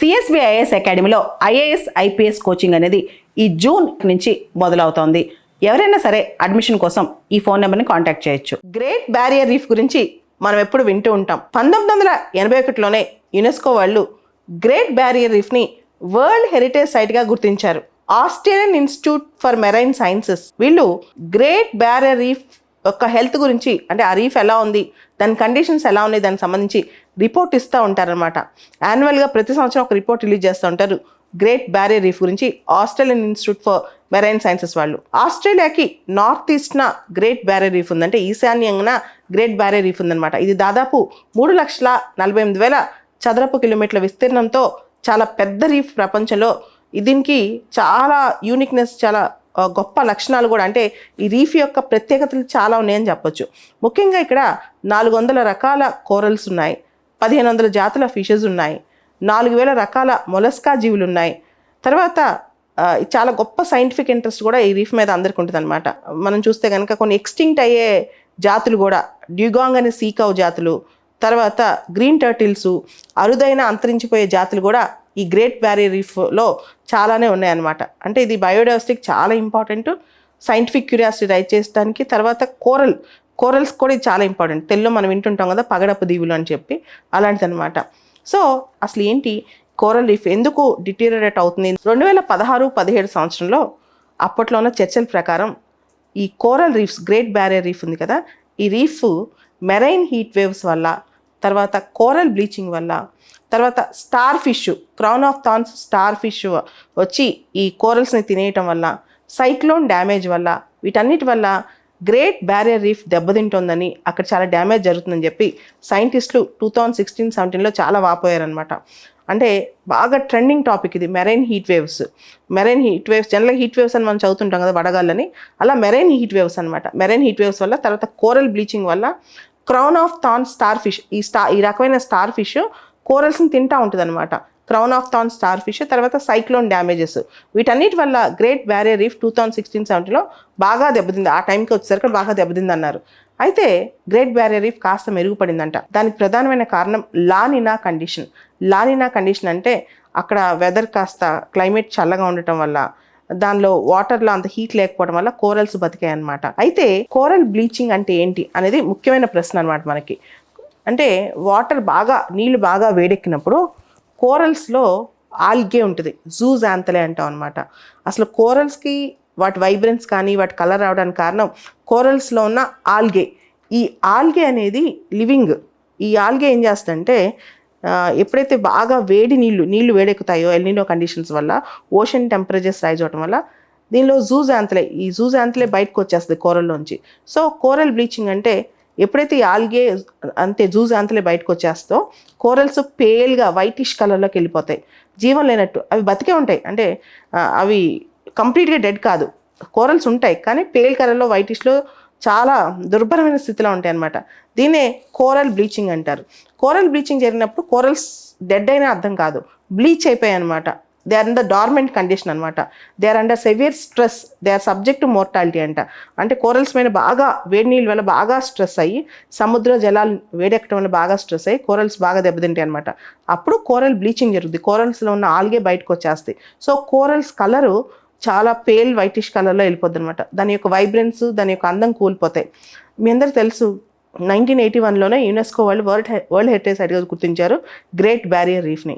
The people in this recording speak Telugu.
సిఎస్బిఐఎస్ అకాడమీలో ఐఏఎస్ ఐపీఎస్ కోచింగ్ అనేది ఈ జూన్ నుంచి మొదలవుతోంది. ఎవరైనా సరే అడ్మిషన్ కోసం ఈ ఫోన్ నెంబర్ని కాంటాక్ట్ చేయొచ్చు. గ్రేట్ బ్యారియర్ రీఫ్ గురించి మనం ఎప్పుడు వింటూ ఉంటాం. 1981లోనే యునెస్కో వాళ్ళు గ్రేట్ బ్యారియర్ రీఫ్ని వరల్డ్ హెరిటేజ్ సైట్గా గుర్తించారు. Australian institute for marine sciences వీళ్ళు గ్రేట్ బ్యారియర్ రీఫ్ యొక్క హెల్త్ గురించి, అంటే ఆ రీఫ్ ఎలా ఉంది, దాని కండిషన్స్ ఎలా ఉన్నాయి, దానికి సంబంధించి రిపోర్ట్ ఇస్తూ ఉంటారనమాట. యాన్యువల్గా ప్రతి సంవత్సరం ఒక రిపోర్ట్ రిలీజ్ చేస్తూ ఉంటారు గ్రేట్ బ్యారియర్ రీఫ్ గురించి Australian institute for marine sciences వాళ్ళు. ఆస్ట్రేలియాకి నార్త్ ఈస్ట్న గ్రేట్ బ్యారియర్ రీఫ్ ఉంది, అంటే ఈశాన్యంగా గ్రేట్ బ్యారియర్ రీఫ్ ఉందన్నమాట. ఇది దాదాపు 3,48,000 చదరపు కిలోమీటర్ల విస్తీర్ణంతో చాలా పెద్ద రీఫ్. ప్రపంచంలో దీనికి చాలా యూనిక్నెస్, చాలా గొప్ప లక్షణాలు కూడా, అంటే ఈ రీఫ్ యొక్క ప్రత్యేకతలు చాలా ఉన్నాయని చెప్పొచ్చు. ముఖ్యంగా ఇక్కడ 400 రకాల కోరల్స్ ఉన్నాయి, 1500 జాతుల ఫిషెస్ ఉన్నాయి, 4000 రకాల మొలస్కా జీవులు ఉన్నాయి. తర్వాత చాలా గొప్ప సైంటిఫిక్ ఇంట్రెస్ట్ కూడా ఈ రీఫ్ మీద అందరికీ ఉంటుంది అనమాట. మనం చూస్తే కనుక కొన్ని ఎక్స్టింక్ట్ అయ్యే జాతులు కూడా, డ్యూగాంగ్ అనే సీకౌ జాతులు, తర్వాత గ్రీన్ టర్టిల్స్, అరుదైన అంతరించిపోయే జాతులు కూడా ఈ గ్రేట్ బ్యారియర్ రీఫ్లో చాలానే ఉన్నాయన్నమాట. అంటే ఇది బయోడైవర్సిటీకి చాలా ఇంపార్టెంట్, సైంటిఫిక్ క్యూరియాసిటీ రైజ్ చేయడానికి. తర్వాత కోరల్స్ కూడా ఇది చాలా ఇంపార్టెంట్. తెలుగులో మనం వింటుంటాం కదా పగడపు దీవులు అని చెప్పి, అలాంటిది అనమాట. సో అసలు ఏంటి కోరల్ రీఫ్ ఎందుకు డిటీరియరేట్ అవుతుంది? 2016-17 సంవత్సరంలో అప్పట్లో ఉన్న చర్చల ప్రకారం ఈ coral reefs, great barrier reef ఉంది కదా, ఈ రీఫ్ మెరైన్ హీట్ వేవ్స్ వల్ల, తర్వాత కోరల్ బ్లీచింగ్ వల్ల, తర్వాత star fish, crown of thorns star fish వచ్చి ఈ కోరల్స్ని తినేయటం వల్ల, సైక్లోన్ డ్యామేజ్ వల్ల, వీటన్నిటి వల్ల గ్రేట్ బ్యారియర్ రీఫ్ దెబ్బతింటుందని, అక్కడ చాలా డ్యామేజ్ జరుగుతుందని చెప్పి సైంటిస్టులు 2016-17లో చాలా వాపోయారనమాట. అంటే బాగా ట్రెండింగ్ టాపిక్ ఇది, మెరైన్ హీట్ వేవ్స్. జనరల్గా హీట్ వేవ్స్ అని మనం చదువుతుంటాం కదా వడగాళ్ళని, అలా మెరైన్ హీట్ వేవ్స్ అనమాట. మెరైన్ హీట్ వేవ్స్ వల్ల, తర్వాత కోరల్ బ్లీచింగ్ వల్ల, crown of thorns star fish, ఈ రకమైన స్టార్ ఫిష్ కోరల్స్ని తింటూ ఉంటుంది అనమాట. Crown of thorns star fish, తర్వాత సైక్లోన్ డ్యామేజెస్, వీటన్నిటి వల్ల గ్రేట్ బ్యారియర్ రీఫ్ 2016-17లో బాగా దెబ్బతింది. ఆ టైంకి వచ్చేసరికి బాగా దెబ్బతింది అన్నారు. అయితే గ్రేట్ బ్యారియర్ రీఫ్ కాస్త మెరుగుపడిందంట. దానికి ప్రధానమైన కారణం లానినా కండిషన్. లానినా కండిషన్ అంటే అక్కడ వెదర్ కాస్త క్లైమేట్ చల్లగా ఉండటం వల్ల, దానిలో వాటర్లో అంత హీట్ లేకపోవడం వల్ల కోరల్స్ బతికాయి అనమాట. అయితే కోరల్ బ్లీచింగ్ అంటే ఏంటి అనేది ముఖ్యమైన ప్రశ్న అనమాట మనకి. అంటే నీళ్లు బాగా వేడెక్కినప్పుడు కోరల్స్లో ఆల్గే ఉంటుంది, జూజాంథలే అంటాం అనమాట. అసలు కోరల్స్కి వాటి వైబ్రెన్స్ కానీ వాటి కలర్ రావడానికి కారణం కోరల్స్లో ఉన్న ఆల్గే. ఈ ఆల్గే అనేది లివింగ్. ఈ ఆల్గే ఏం చేస్తుందంటే ఎప్పుడైతే బాగా నీళ్లు వేడెక్కుతాయో ఎల్నినో కండిషన్స్ వల్ల, ఓషన్ టెంపరేచర్స్ రైజ్ అవడం వల్ల, దీనిలో ఈ జూజాంథలే బయటకు వచ్చేస్తుంది కోరల్లోంచి. సో కోరల్ బ్లీచింగ్ అంటే ఎప్పుడైతే ఈ ఆల్గే జూజాంథలే బయటకు వచ్చేస్తో కోరల్స్ పేల్గా వైటిష్ కలర్లోకి వెళ్ళిపోతాయి, జీవం లేనట్టు. అవి బతికే ఉంటాయి, అంటే అవి కంప్లీట్గా డెడ్ కాదు, కోరల్స్ ఉంటాయి కానీ పేల్ కలర్లో వైటిష్లో చాలా దుర్భరమైన స్థితిలో ఉంటాయి అన్నమాట. దీన్నే కోరల్ బ్లీచింగ్ అంటారు. కోరల్ బ్లీచింగ్ జరిగినప్పుడు కోరల్స్ డెడ్ అయినా అర్థం కాదు, బ్లీచ్ అయిపోయాయి అనమాట. They are in the dormant condition అనమాట. They are under severe stress, they are subject to mortality అంట. అంటే కోరల్స్ మీద బాగా వేడి నీళ్ళ వల్ల బాగా స్ట్రెస్ అయ్యి, సముద్ర జలాలు వేడెక్కడం వల్ల బాగా స్ట్రెస్ అయ్యి కోరల్స్ బాగా దెబ్బతింటాయి అనమాట. అప్పుడు కోరల్ బ్లీచింగ్ జరుగుతుంది, కోరల్స్లో ఉన్న ఆల్గే బయటకు వచ్చేస్తాయి. సో కోరల్స్ కలరు చాలా పేల్ వైటిష్ కలర్లో వెళ్ళిపోద్ది అనమాట. దాని యొక్క వైబ్రెన్స్, దాని యొక్క అందం కూలిపోతాయి. మీ అందరికీ తెలుసు 1981లోనే యునెస్కో వాళ్ళు వరల్డ్ హెరిటేజ్ సైట్గా గుర్తించారు గ్రేట్ బ్యారియర్ రీఫ్ని.